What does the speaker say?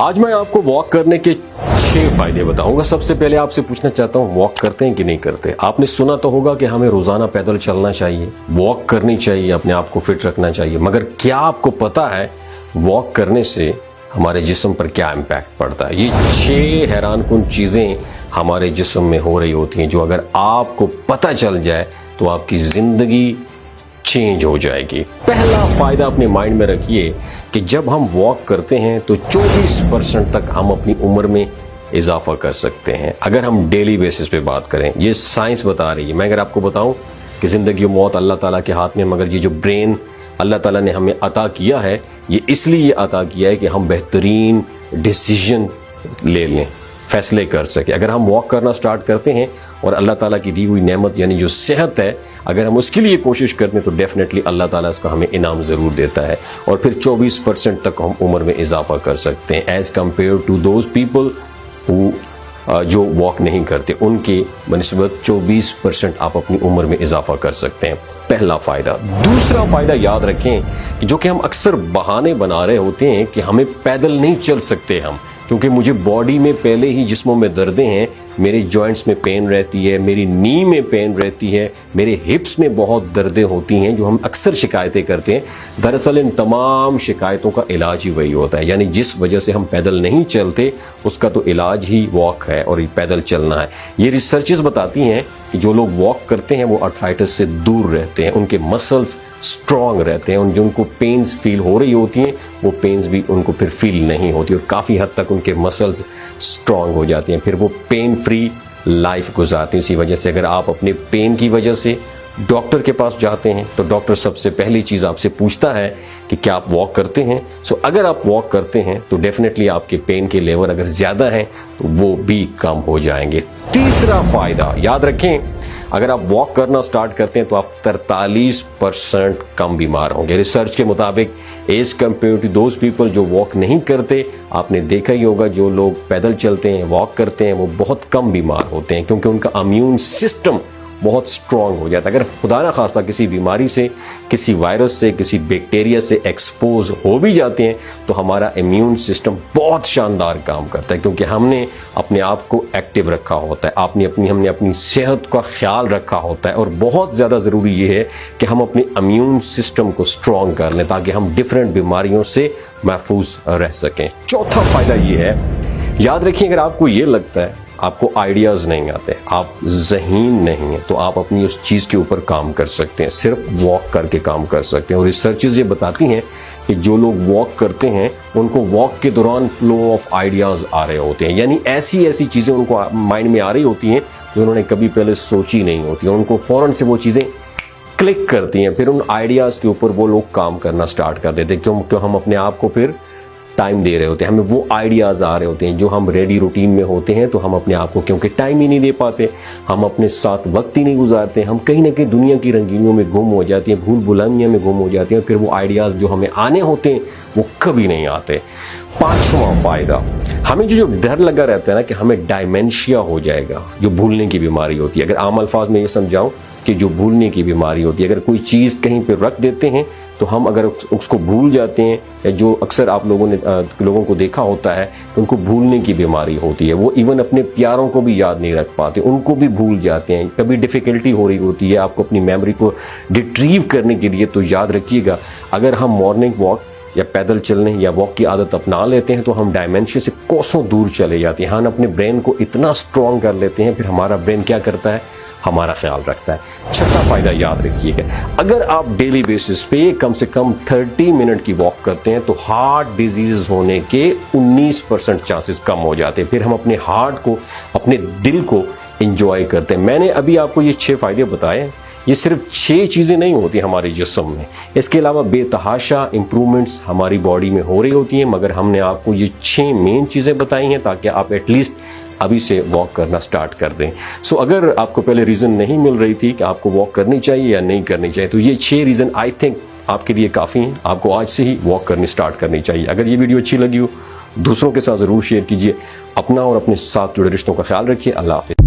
आज मैं आपको वॉक करने के 6 फायदे बताऊंगा। सबसे पहले आपसे पूछना चाहता हूं, वॉक करते हैं कि नहीं करते। आपने सुना तो होगा कि हमें रोजाना पैदल चलना चाहिए, वॉक करनी चाहिए, अपने आप को फिट रखना चाहिए, मगर क्या आपको पता है वॉक करने से हमारे जिस्म पर क्या इम्पैक्ट पड़ता है? ये 6 हैरानकुन चीजें हमारे जिस्म में हो रही होती हैं जो अगर आपको पता चल जाए तो आपकी जिंदगी चेंज हो जाएगी। पहला फायदा अपने माइंड में रखिए कि जब हम वॉक करते हैं तो 24% तक हम अपनी उम्र में इजाफा कर सकते हैं। अगर हम डेली बेसिस पे बात करें, ये साइंस बता रही है। मैं अगर आपको बताऊं कि जिंदगी और मौत अल्लाह ताला के हाथ में, मगर ये जो ब्रेन अल्लाह ताला ने हमें अता किया है, ये इसलिए अता किया है कि हम बेहतरीन डिसीजन ले लें, फैसले कर सके। अगर हम वॉक करना स्टार्ट करते हैं और अल्लाह ताला की दी हुई नेमत यानी जो सेहत है, अगर हम उसके लिए कोशिश करते हैं तो डेफिनेटली अल्लाह ताला इसका हमें इनाम ज़रूर देता है और फिर 24% तक हम उम्र में इजाफा कर सकते हैं as compare to those people who जो वॉक नहीं करते। उनके बनिस्बत 24% आप अपनी उम्र में इजाफा कर सकते हैं। पहला फ़ायदा। दूसरा फ़ायदा याद रखें कि जो कि हम अक्सर बहाने बना रहे होते हैं कि हमें पैदल नहीं चल सकते हम, क्योंकि मुझे बॉडी में पहले ही जिस्मों में दर्दें हैं, मेरे जॉइंट्स में पेन रहती है, मेरी नी में पेन रहती है, मेरे हिप्स में बहुत दर्दें होती हैं, जो हम अक्सर शिकायतें करते हैं। दरअसल इन तमाम शिकायतों का इलाज ही वही होता है, यानी जिस वजह से हम पैदल नहीं चलते उसका तो इलाज ही वॉक है और पैदल चलना है। ये रिसर्चेस बताती हैं कि जो लोग वॉक करते हैं वो आर्थराइटिस से दूर रहते हैं, उनके मसल्स स्ट्रांग रहते हैं, उन जो उनको पेन्स फील हो रही होती हैं वो पेन्स भी उनको फिर फील नहीं होती और काफ़ी हद तक उनके मसल्स स्ट्रांग हो जाती हैं, फिर वो पेन फ्री लाइफ गुजारते हैं। इसी वजह से अगर आप अपने पेन की वजह से डॉक्टर के पास जाते हैं तो डॉक्टर सबसे पहली चीज़ आपसे पूछता है कि क्या आप वॉक करते हैं। सो अगर आप वॉक करते हैं तो डेफिनेटली आपके पेन के लेवल अगर ज़्यादा हैं तो वो भी कम हो जाएंगे। तीसरा फ़ायदा याद रखें, अगर आप वॉक करना स्टार्ट करते हैं तो आप 43% कम बीमार होंगे। रिसर्च के मुताबिक as compare to those people जो वॉक नहीं करते, आपने देखा ही होगा जो लोग पैदल चलते हैं, वॉक करते हैं, वो बहुत कम बीमार होते हैं क्योंकि उनका इम्यून सिस्टम बहुत स्ट्रांग हो जाता है। अगर खुदा ना खास्ता किसी बीमारी से, किसी वायरस से, किसी बैक्टीरिया से एक्सपोज हो भी जाते हैं तो हमारा इम्यून सिस्टम बहुत शानदार काम करता है क्योंकि हमने अपने आप को एक्टिव रखा होता है, हमने अपनी सेहत का ख्याल रखा होता है और बहुत ज़्यादा ज़रूरी ये है कि हम अपने इम्यून सिस्टम को स्ट्रांग कर लें ताकि हम डिफरेंट बीमारियों से महफूज रह सकें। चौथा फ़ायदा ये है, याद रखिए, अगर आपको ये लगता है आपको आइडियाज़ नहीं आते, आप ज़हीन नहीं हैं, तो आप अपनी उस चीज़ के ऊपर काम कर सकते हैं, सिर्फ वॉक करके काम कर सकते हैं। और रिसर्चेस ये बताती हैं कि जो लोग वॉक करते हैं उनको वॉक के दौरान फ्लो ऑफ आइडियाज़ आ रहे होते हैं, यानी ऐसी ऐसी चीज़ें उनको माइंड में आ रही होती हैं जो उन्होंने कभी पहले सोची नहीं होती और उनको फ़ौरन से वो चीज़ें क्लिक करती हैं। फिर उन आइडियाज़ के ऊपर वो लोग काम करना स्टार्ट कर देते हैं क्योंकि हम अपने आप को फिर टाइम दे रहे होते हैं, हमें वो आइडियाज़ आ रहे होते हैं जो हम रेडी रूटीन में होते हैं तो हम अपने आप को क्योंकि टाइम ही नहीं दे पाते, हम अपने साथ वक्त ही नहीं गुजारते, हम कहीं ना कहीं दुनिया की रंगीनियों में गुम हो जाती हैं, भूल भुलाइयों में गुम हो जाती हैं, फिर वो आइडियाज़ जो हमें आने होते हैं वो कभी नहीं आते। पांचवा फ़ायदा, हमें जो डर लगा रहता है ना कि हमें डायमेंशिया हो जाएगा, जो भूलने की बीमारी होती है। अगर आम अल्फाज में ये समझाऊं कि जो भूलने की बीमारी होती है, अगर कोई चीज़ कहीं पर रख देते हैं तो हम अगर उसको भूल जाते हैं, या जो अक्सर आप लोगों को देखा होता है कि उनको भूलने की बीमारी होती है, वो इवन अपने प्यारों को भी याद नहीं रख पाते, उनको भी भूल जाते हैं, कभी डिफ़िकल्टी हो रही होती है आपको अपनी मेमोरी को रिट्रीव करने के लिए। तो याद रखिएगा, अगर हम मॉर्निंग वॉक या पैदल चलने या वॉक की आदत अपना लेते हैं तो हम डायमेंशिया से कोसों दूर चले जाते हैं। हम अपने ब्रेन को इतना स्ट्रॉन्ग कर लेते हैं, फिर हमारा ब्रेन क्या करता है, हमारा ख्याल रखता है। छठा फ़ायदा याद रखिएगा, अगर आप डेली बेसिस पे कम से कम 30 मिनट की वॉक करते हैं तो हार्ट डिजीज़ होने के 19% चांसेस कम हो जाते हैं। फिर हम अपने हार्ट को, अपने दिल को एंजॉय करते हैं। मैंने अभी आपको ये 6 फ़ायदे बताए, ये सिर्फ 6 चीज़ें नहीं होती हमारे जिस्म में, इसके अलावा बेतहाशा इंप्रूवमेंट्स हमारी बॉडी में हो रही होती हैं, मगर हमने आपको ये 6 मेन चीज़ें बताई हैं ताकि आप एटलीस्ट अभी से वॉक करना स्टार्ट कर दें। सो अगर आपको पहले रीज़न नहीं मिल रही थी कि आपको वॉक करनी चाहिए या नहीं करनी चाहिए, तो ये 6 रीज़न आई थिंक आपके लिए काफ़ी हैं। आपको आज से ही वॉक करनी स्टार्ट करनी चाहिए। अगर ये वीडियो अच्छी लगी हो दूसरों के साथ ज़रूर शेयर कीजिए। अपना और अपने साथ जुड़े रिश्तों का ख्याल रखिए। अल्लाह हाफ़िज़।